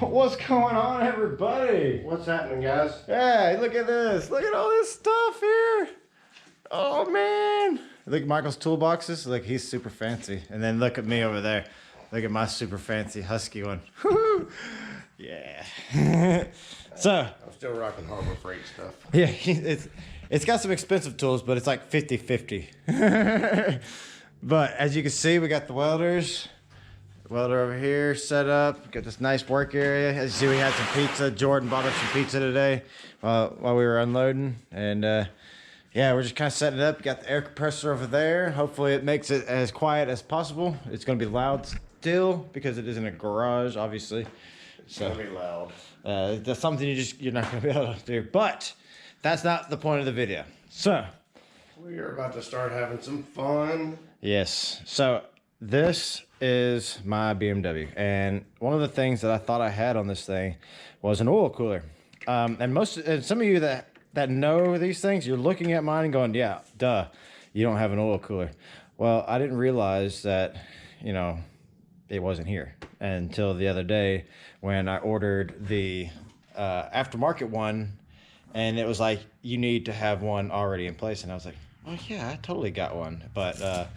What's going on, everybody? What's happening, guys? Hey, look at this. Look at all this stuff here. Oh, man. Look at Michael's toolboxes. Look, he's super fancy. And then look at me over there. Look at my super fancy Husky one. Yeah. So. I'm still rocking Harbor Freight stuff. Yeah, it's got some expensive tools, but it's like 50-50. But as you can see, we got the welders. Welder over here set up. Got this nice work area. As you see, we had some pizza. Jordan bought us some pizza today while we were unloading. And yeah, we're just kind of setting it up. Got the air compressor over there. Hopefully it makes it as quiet as possible. It's going to be loud still because it is in a garage, obviously. It's going to be loud. That's something you're not going to be able to do. But that's not the point of the video. So we are about to start having some fun. Yes. So this is my BMW, and one of the things that I thought I had on this thing was an oil cooler. And some of you that know these things, you're looking at mine and going, yeah, duh, you don't have an oil cooler. Well, I didn't realize that, you know, it wasn't here until the other day when I ordered the aftermarket one, and it was like, you need to have one already in place. And I was like, oh yeah, I totally got one, but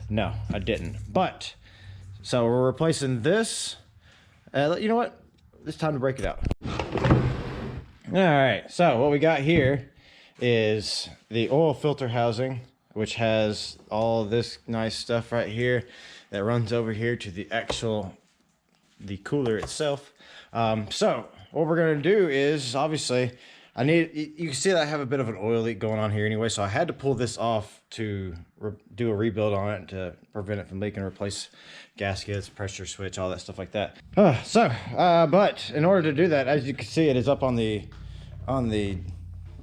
no, I didn't. But so we're replacing this. You know what? It's time to break it out. All right, so what we got here is the oil filter housing, which has all this nice stuff right here that runs over here to the cooler itself. So what we're gonna do is, obviously, you can see that I have a bit of an oil leak going on here anyway, so I had to pull this off to do a rebuild on it to prevent it from leaking, replace gaskets, pressure switch, all that stuff like that. But in order to do that, as you can see, it is up on the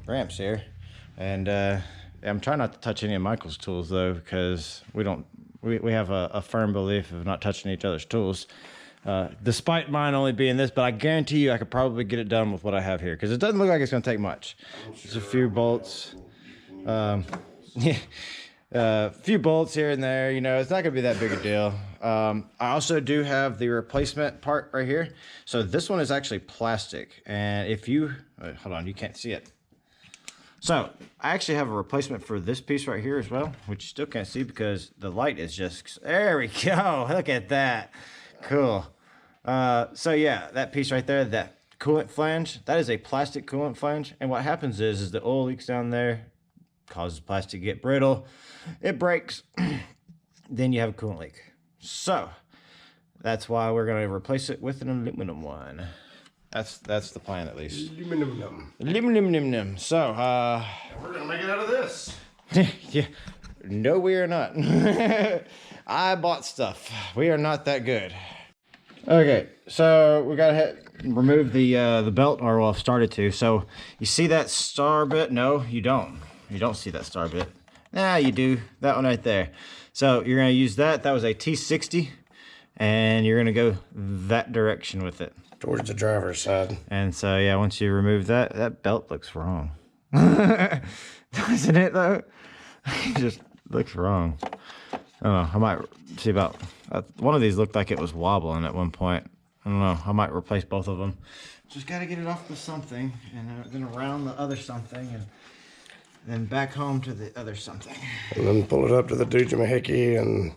ramps here, and I'm trying not to touch any of Michael's tools though, because we have a firm belief of not touching each other's tools. Despite mine only being this, but I guarantee you I could probably get it done with what I have here, because it doesn't look like it's going to take much. Just a few bolts. A few bolts here and there, you know, it's not going to be that big a deal. I also do have the replacement part right here. So this one is actually plastic, and if you, hold on, you can't see it. So I actually have a replacement for this piece right here as well, which you still can't see because the light is just, there we go, look at that. Cool. So yeah, that piece right there, that coolant flange, that is a plastic coolant flange. And what happens is the oil leaks down there, causes plastic to get brittle, it breaks, then you have a coolant leak. So that's why we're going to replace it with an aluminum one. That's the plan, at least. Aluminum. So we're gonna make it out of this. Yeah. No, we are not. I bought stuff. We are not that good. Okay, so we gotta remove the belt, or well, I've started to. So you see that star bit? No, you don't. You don't see that star bit. Nah, you do. That one right there. So you're gonna use that. That was a T60, and you're gonna go that direction with it. Towards the driver's side. And so yeah, once you remove that, that belt looks wrong. Doesn't it though? It just looks wrong. I don't know, I might see about, one of these looked like it was wobbling at one point. I don't know, I might replace both of them. Just gotta get it off with something, and then around the other something, and then back home to the other something. And then pull it up to the doohickey, and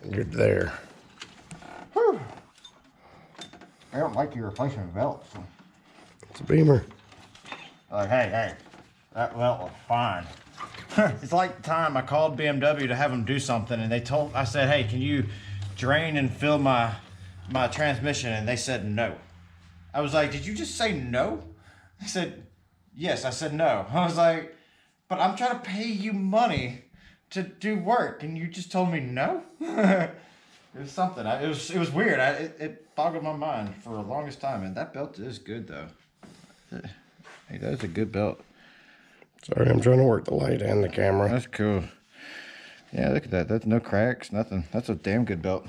you're there. Whew. I don't like your replacement belt. So. It's a Beamer. Like, hey, that belt was fine. It's like the time I called BMW to have them do something, and I said, hey, can you drain and fill my transmission? And they said no. I was like, did you just say no? They said, yes. I said no. I was like, but I'm trying to pay you money to do work, and you just told me no? It was something. It was weird. It boggled my mind for the longest time, and that belt is good, though. Hey, that's a good belt. Sorry, I'm trying to work the light and the camera. That's cool. Yeah, look at that. That's no cracks, nothing. That's a damn good belt.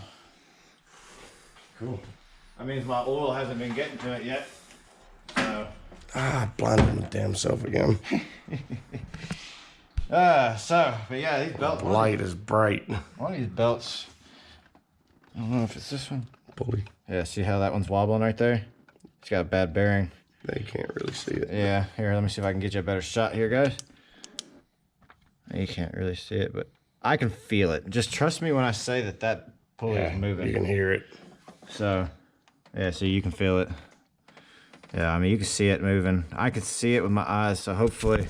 Cool. That means my oil hasn't been getting to it yet. So. I blinded my damn self again. But yeah, these belts. The light is bright. One of these belts, I don't know if it's this one. pulley. Yeah, see how that one's wobbling right there? It's got a bad bearing. They can't really see it. Yeah, here, let me see if I can get you a better shot here, guys. You can't really see it, but I can feel it. Just trust me when I say that that pulley is moving. You can hear it. So, yeah, so you can feel it. Yeah, I mean, you can see it moving. I can see it with my eyes, so hopefully,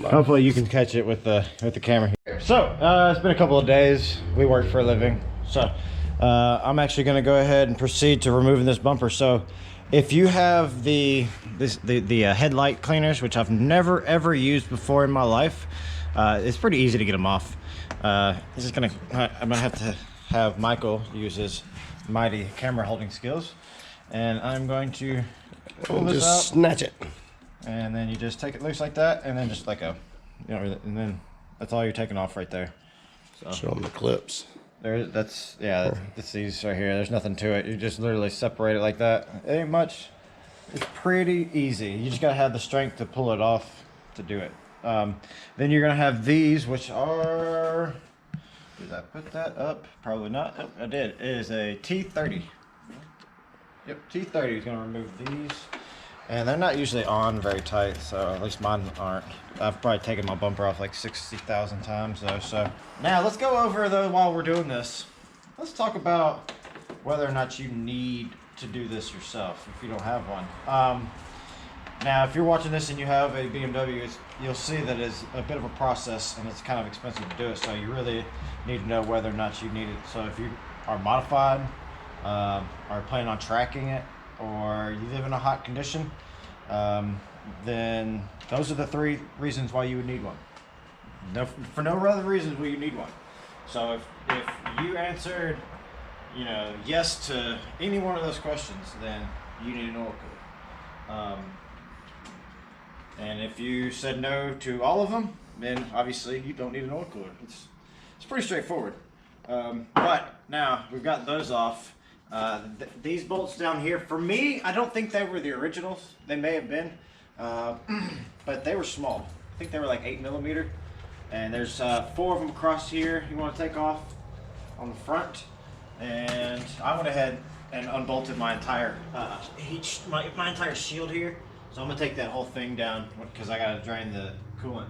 hopefully you can catch it with the camera here. So, it's been a couple of days. We work for a living, so I'm actually going to go ahead and proceed to removing this bumper. So, if you have the headlight cleaners, which I've never ever used before in my life, it's pretty easy to get them off. I'm gonna have to have Michael use his mighty camera holding skills, and I'm going to pull this out, snatch it, and then you just take it loose like that, and then just let go. You know, and then that's all you're taking off right there. So show them the clips. That's these right here. There's nothing to it. You just literally separate it like that. It ain't much. It's pretty easy. You just gotta have the strength to pull it off to do it. Then you're gonna have these, which are, did I put that up? Probably not. Oh, I did. It is a T30. Yep, T30 is gonna remove these, and they're not usually on very tight, so at least mine aren't. I've probably taken my bumper off like 60,000 times though. So now let's go over though, while we're doing this, let's talk about whether or not you need to do this yourself if you don't have one. Now, if you're watching this and you have a BMW, you'll see that it's a bit of a process and it's kind of expensive to do it. So you really need to know whether or not you need it. So if you are modified, are planning on tracking it, or you live in a hot condition, then those are the 3 reasons why you would need one. For no other reasons will you need one. So if you answered, you know, yes to any one of those questions, then you need an oil cooler. And if you said no to all of them, then obviously you don't need an oil cooler. It's pretty straightforward. But now we've got those off. These bolts down here, for me, I don't think they were the originals. They may have been, but they were small. I think they were like 8mm. And there's 4 of them across here you want to take off on the front. And I went ahead and unbolted my entire my entire shield here. So I'm gonna take that whole thing down because I gotta drain the coolant.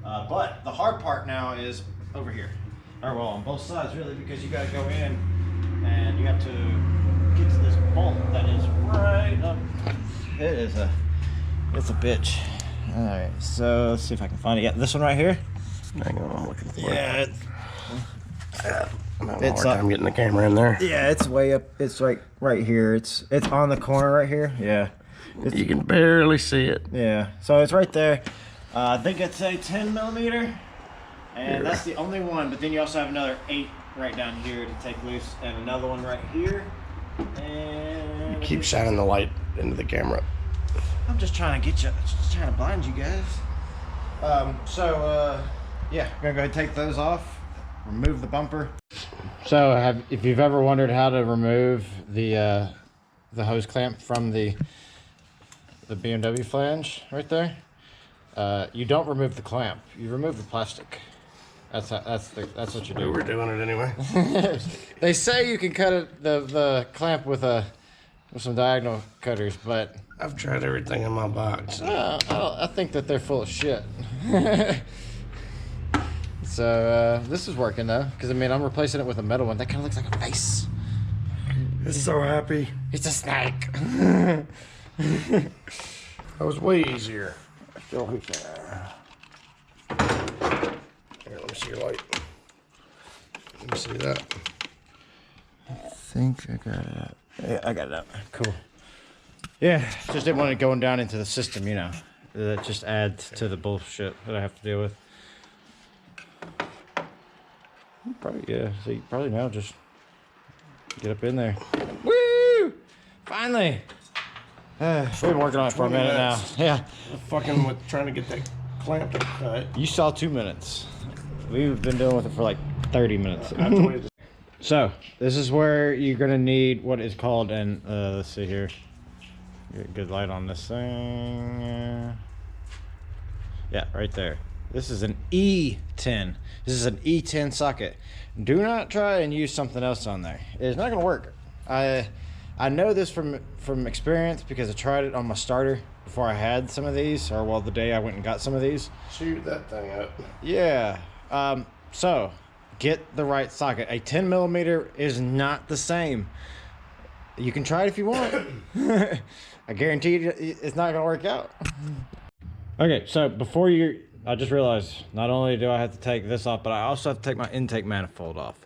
But the hard part now is over here, or well, on both sides really, because you gotta go in and you have to get to this bolt that is right up. It's a bitch. All right, so let's see if I can find it. Yeah, this one right here. Hang on, I'm looking for it. Yeah. I'm having a hard time getting the camera in there. Yeah, it's way up. It's like right here. It's on the corner right here. Yeah. You can barely see it. Yeah, so it's right there. I think it's a 10mm, and that's the only one. But then you also have another 8 right down here to take loose, and another one right here. And you keep shining the light into the camera. I'm just trying to get you, just trying to blind you guys. Yeah, I'm gonna go ahead and take those off. Remove the bumper. So, if you've ever wondered how to remove the hose clamp from the BMW flange right there, you don't remove the clamp. You remove the plastic. That's what you do. We're doing it anyway. They say you can cut it, the clamp with some diagonal cutters, but I've tried everything in my box. I think that they're full of shit. So this is working though, because I mean I'm replacing it with a metal one that kind of looks like a face. It's so happy. It's a snake. That was way easier. I feel like here, let me see your light. Let me see that. I think I got it out. Yeah, I got it out. Cool. Yeah, just didn't want it going down into the system, you know. That just adds to the bullshit that I have to deal with. Probably, yeah. So you probably now just get up in there. Woo! Finally! We've been working on it for a minute now. Yeah. Fucking with trying to get that clamp to cut. You saw 2 minutes. We've been dealing with it for like 30 minutes. So, this is where you're going to need what is called an, let's see here. Get a good light on this thing. Yeah, right there. This is an E10. This is an E10 socket. Do not try and use something else on there. It's not going to work. I know this from experience because I tried it on my starter before I had some of these, or well, the day I went and got some of these. Shoot that thing up. Yeah. So get the right socket. A 10 millimeter is not the same. You can try it if you want. I guarantee you it's not gonna work out. Okay, so I just realized not only do I have to take this off, but I also have to take my intake manifold off.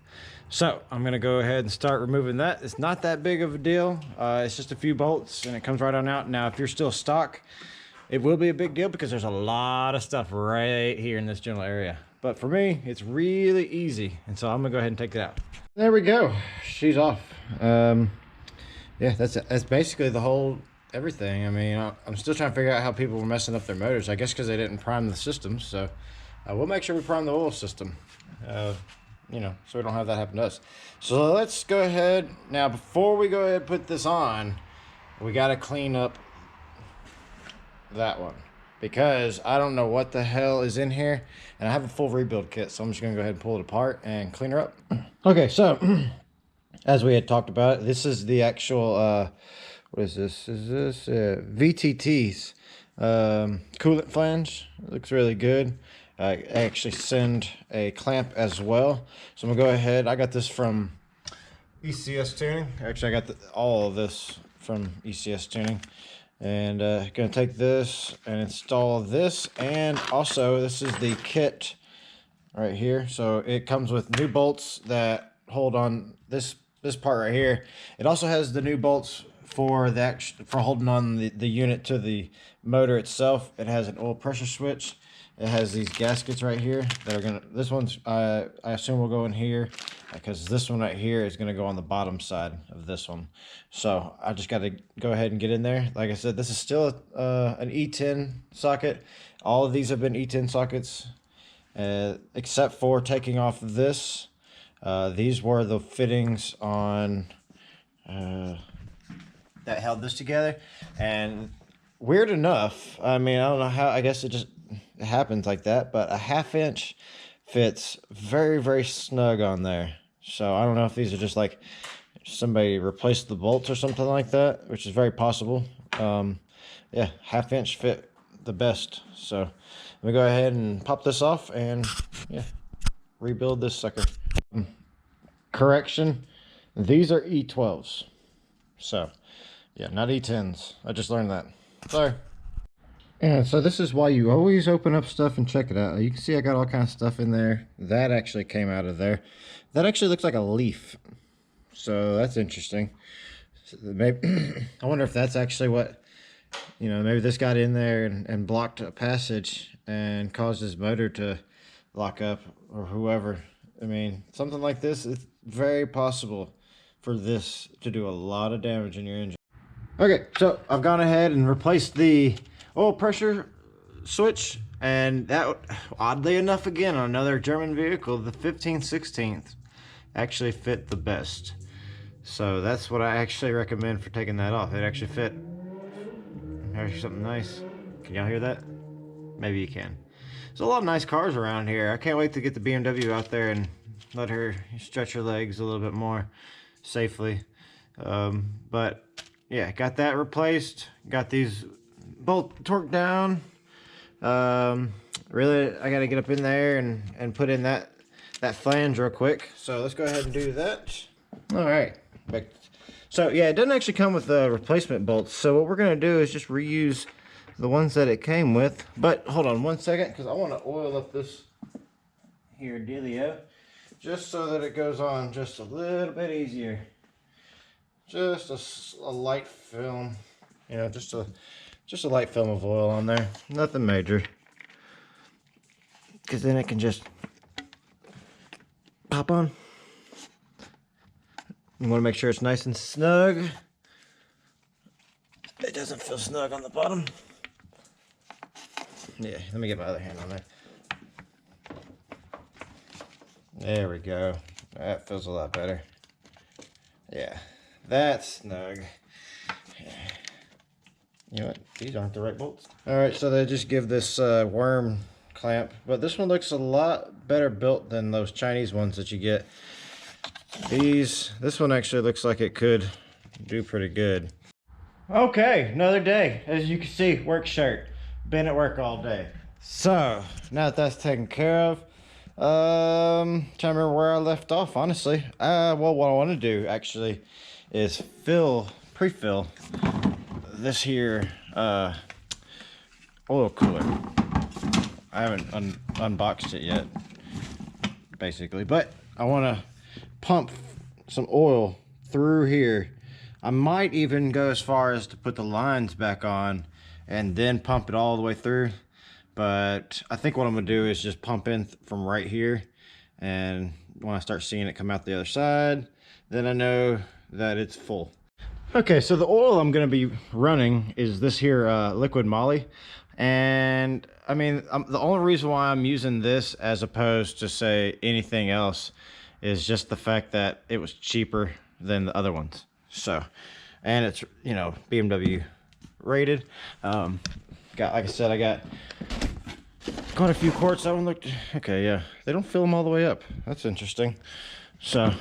So I'm gonna go ahead and start removing that. It's not that big of a deal. It's just a few bolts and it comes right on out. Now, if you're still stock, it will be a big deal because there's a lot of stuff right here in this general area. But for me, it's really easy. And so I'm gonna go ahead and take it out. There we go, she's off. Yeah, that's basically the whole everything. I mean, I'm still trying to figure out how people were messing up their motors. I guess because they didn't prime the system. So we'll make sure we prime the oil system. You know, so we don't have that happen to us. So let's go ahead. Now, before we go ahead and put this on, we got to clean up that one. Because I don't know what the hell is in here. And I have a full rebuild kit. So I'm just going to go ahead and pull it apart and clean her up. Okay, so as we had talked about, this is the actual... what is this? Is this VTT's coolant flange? It looks really good. I actually send a clamp as well. So I'm gonna go ahead. I got this from ECS Tuning. Actually, I got all of this from ECS Tuning. And gonna take this and install this. And also, this is the kit right here. So it comes with new bolts that hold on this part right here. It also has the new bolts for holding on the unit to the motor itself. It has an oil pressure switch. It has these gaskets right here that are gonna, this one's I assume will go in here because this one right here is gonna go on the bottom side of this one. So I just got to go ahead and get in there. Like I said, this is still an E10 socket. All of these have been E10 sockets, except for taking off this. These were the fittings on that held this together, and weird enough, I mean, I don't know how, I guess it happens like that, but a 1/2 inch fits very, very snug on there. So I don't know if these are just like somebody replaced the bolts or something like that, which is very possible. Yeah, 1/2 inch fit the best. So let me go ahead and pop this off and yeah, rebuild this sucker. Correction, these are E12s. So yeah, not E10s. I just learned that. Sorry. And so this is why you always open up stuff and check it out. You can see I got all kinds of stuff in there. That actually came out of there. That actually looks like a leaf. So that's interesting. So maybe I wonder if that's actually what, you know, maybe this got in there and blocked a passage and caused his motor to lock up, or whoever. I mean, something like this, it's very possible for this to do a lot of damage in your engine. Okay, so I've gone ahead and replaced the oil pressure switch, and that, oddly enough, again on another German vehicle, the 15/16 actually fit the best. So that's what I actually recommend for taking that off. It actually fit. There's something nice. Can y'all hear that? Maybe you can. There's a lot of nice cars around here. I can't wait to get the BMW out there and let her stretch her legs a little bit more safely. But yeah, got that replaced. Got these bolt torqued down. Really, I got to get up in there and put in that flange real quick. So let's go ahead and do that. All right. So yeah, it doesn't actually come with replacement bolts. So what we're gonna do is just reuse the ones that it came with. But hold on one second, because I want to oil up this here dealio, just so that it goes on just a little bit easier. Just a light film, you know, just a light film of oil on there. Nothing major, because then it can just pop on. You want to make sure it's nice and snug. It doesn't feel snug on the bottom. Yeah, let me get my other hand on there. There we go. That feels a lot better. Yeah, that's snug. Yeah. You know what? These aren't the right bolts. All right, so they just give this worm clamp, but this one looks a lot better built than those Chinese ones that you get. This one actually looks like it could do pretty good. Okay, another day. As you can see, work shirt. Been at work all day. So, now that that's taken care of, trying to remember where I left off, honestly. Well, what I want to do, actually, is pre-fill this here, oil cooler. I haven't unboxed it yet, basically. But I want to pump some oil through here. I might even go as far as to put the lines back on and then pump it all the way through. But I think what I'm gonna do is just pump in from right here, and when I start seeing it come out the other side, then I know that it's full. Okay, so the oil I'm gonna be running is this here liquid moly. And I mean, the only reason why I'm using this as opposed to say anything else is just the fact that it was cheaper than the other ones. So, and it's, you know, BMW rated. Like I said, I got quite a few quarts. That one looked okay. Yeah, they don't fill them all the way up. That's interesting. So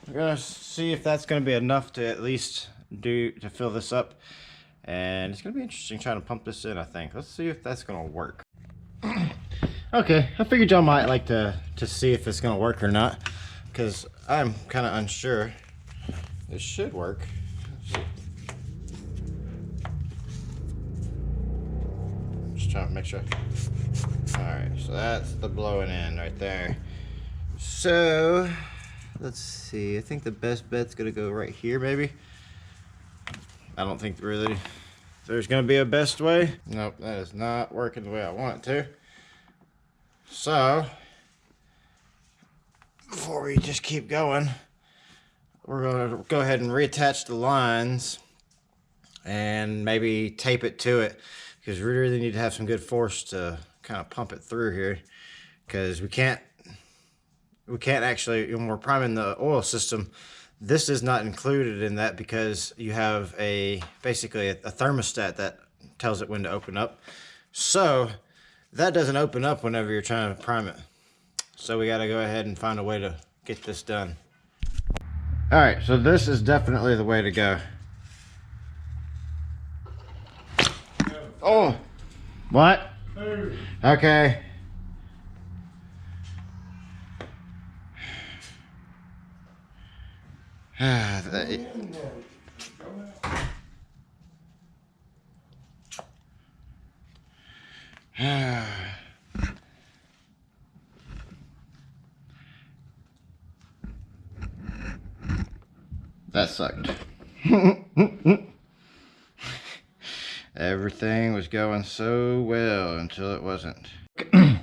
we're gonna see if that's gonna be enough to at least to fill this up. And it's gonna be interesting trying to pump this in, I think. Let's see if that's gonna work. Okay, I figured y'all might like to see if it's gonna work or not, because I'm kind of unsure. It should work. Just trying to make sure. Alright, so that's the blowing in right there. So, let's see. I think the best bet's gonna go right here, maybe. I don't think really there's gonna be a best way. Nope, that is not working the way I want it to. So, before we just keep going, we're gonna go ahead and reattach the lines and maybe tape it to it, because we really need to have some good force to kind of pump it through here, because we can't actually, when we're priming the oil system, this is not included in that, because you have basically a thermostat that tells it when to open up. So that doesn't open up whenever you're trying to prime it. So we got to go ahead and find a way to get this done. All right, so this is definitely the way to go. Oh, what? Okay. That sucked. Everything was going so well until it wasn't.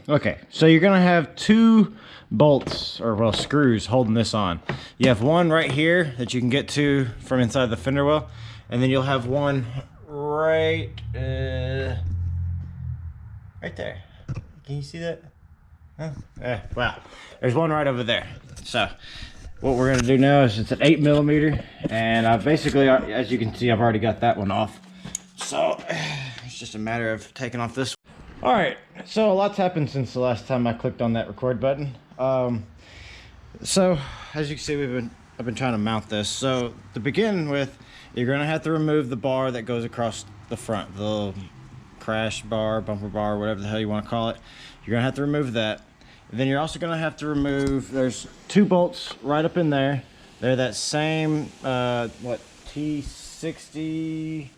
Okay, so you're gonna have two bolts, or well, screws holding this on. You have one right here that you can get to from inside the fender well, and then you'll have one right there. Can you see that? Huh? Wow, there's one right over there. So what we're gonna do now is, it's an 8mm, and I've basically, as you can see, I've already got that one off. So it's just a matter of taking off this one. All right, so a lot's happened since the last time I clicked on that record button. So as you can see, I've been trying to mount this. So to begin with, you're gonna have to remove the bar that goes across the front, the little crash bar, bumper bar, whatever the hell you want to call it. You're gonna have to remove that. And then you're also gonna have to remove, there's two bolts right up in there. They're that same, what, T60,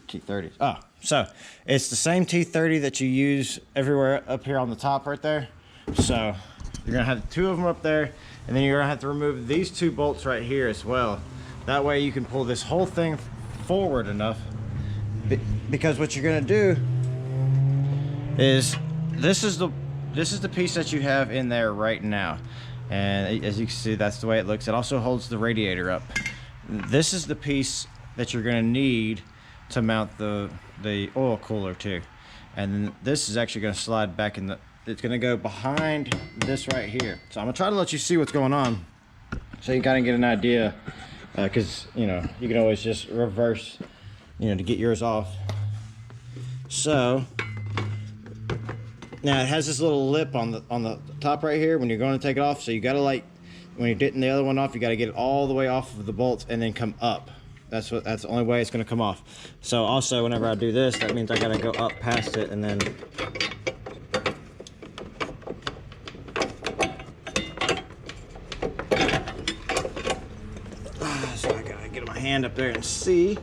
T30. Oh, so it's the same T30 that you use everywhere up here on the top right there. So you're gonna have two of them up there, and then you're gonna have to remove these two bolts right here as well. That way you can pull this whole thing forward enough, because what you're gonna do is, this is the piece that you have in there right now, and as you can see, that's the way it looks. It also holds the radiator up. This is the piece that you're gonna need to mount the oil cooler to, and this is actually going to slide back in it's going to go behind this right here. So I'm gonna try to let you see what's going on, so you kind of get an idea, because you know, you can always just reverse, you know, to get yours off. So now it has this little lip on the top right here when you're going to take it off, so you got to, like, when you're getting the other one off, you got to get it all the way off of the bolts and then come up. That's the only way it's going to come off. So also, whenever I do this, that means I got to go up past it and then. So I got to get my hand up there and see.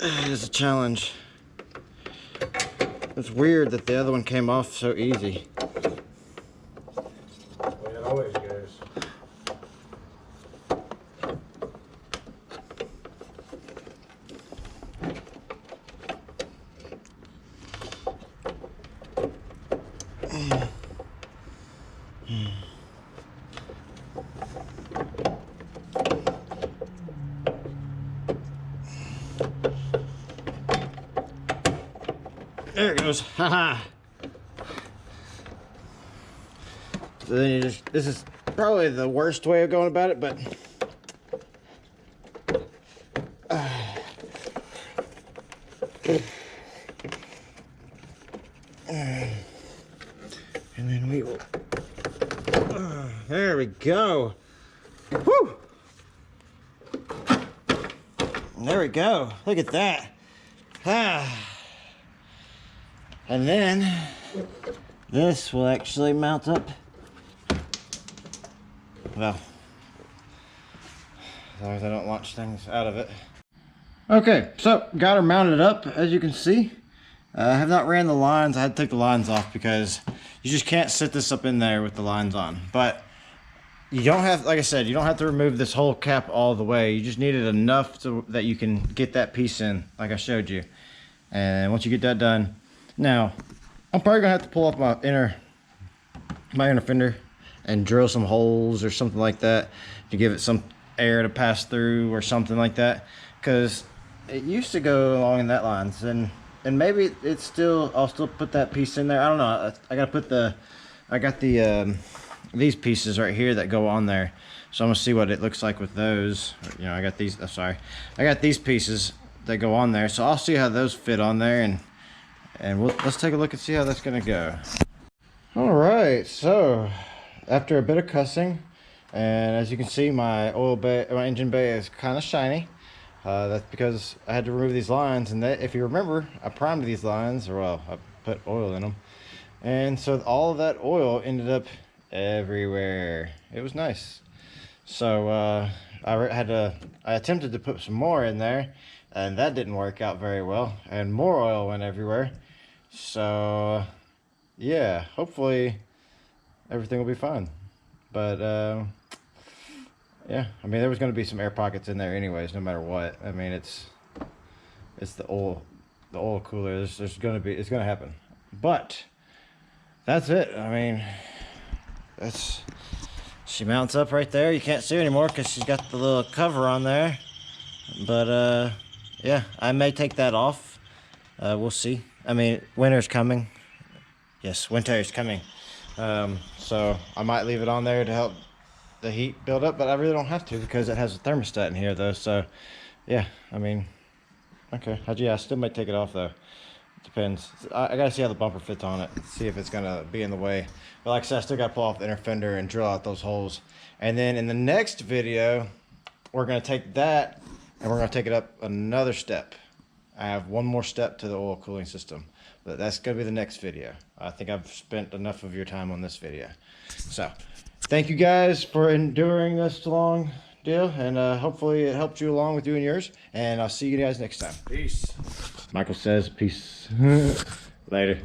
It is a challenge. It's weird that the other one came off so easy. It always goes. There it goes. Haha. So then you just, this is probably the worst way of going about it, but and then we will, there we go. Woo! There we go. Look at that. And then this will actually mount up. Well, as long as I don't launch things out of it. Okay, so got her mounted up, as you can see. I have not ran the lines. I had to take the lines off because you just can't sit this up in there with the lines on. But you don't have, like I said, you don't have to remove this whole cap all the way. You just need it enough so that you can get that piece in, like I showed you. And once you get that done, now I'm probably gonna have to pull off my inner fender and drill some holes or something like that to give it some air to pass through or something like that, because it used to go along that lines, and maybe it's still, I'll still put that piece in there. I don't know. I gotta put I got these pieces right here that go on there, so I'm gonna see what it looks like with those. You know, I got these, I got these pieces that go on there, so I'll see how those fit on there, and let's take a look and see how that's gonna go. All right, so after a bit of cussing, and as you can see, my engine bay is kind of shiny. That's because I had to remove these lines, and that, if you remember, I primed these lines, or well, I put oil in them, and so all of that oil ended up everywhere. It was nice. So I attempted to put some more in there, and that didn't work out very well, and more oil went everywhere. So yeah, hopefully everything will be fine. But yeah, I mean, there was going to be some air pockets in there anyways, no matter what. I mean, it's the oil cooler. It's going to happen. But that's it. I mean, she mounts up right there. You can't see her anymore because she's got the little cover on there. But yeah, I may take that off. We'll see. I mean, winter's coming. Yes, winter is coming. So I might leave it on there to help the heat build up, but I really don't have to because it has a thermostat in here though. So yeah, I mean, okay. Yeah, I still might take it off though. Depends. I gotta see how the bumper fits on it, see if it's gonna be in the way. But like I said, I still gotta pull off the inner fender and drill out those holes. And then in the next video, we're gonna take that and we're gonna take it up another step. I have one more step to the oil cooling system, but that's gonna be the next video. I think I've spent enough of your time on this video. So thank you guys for enduring this long deal, and hopefully it helped you along with you and yours, and I'll see you guys next time. Peace. Michael says peace. Later.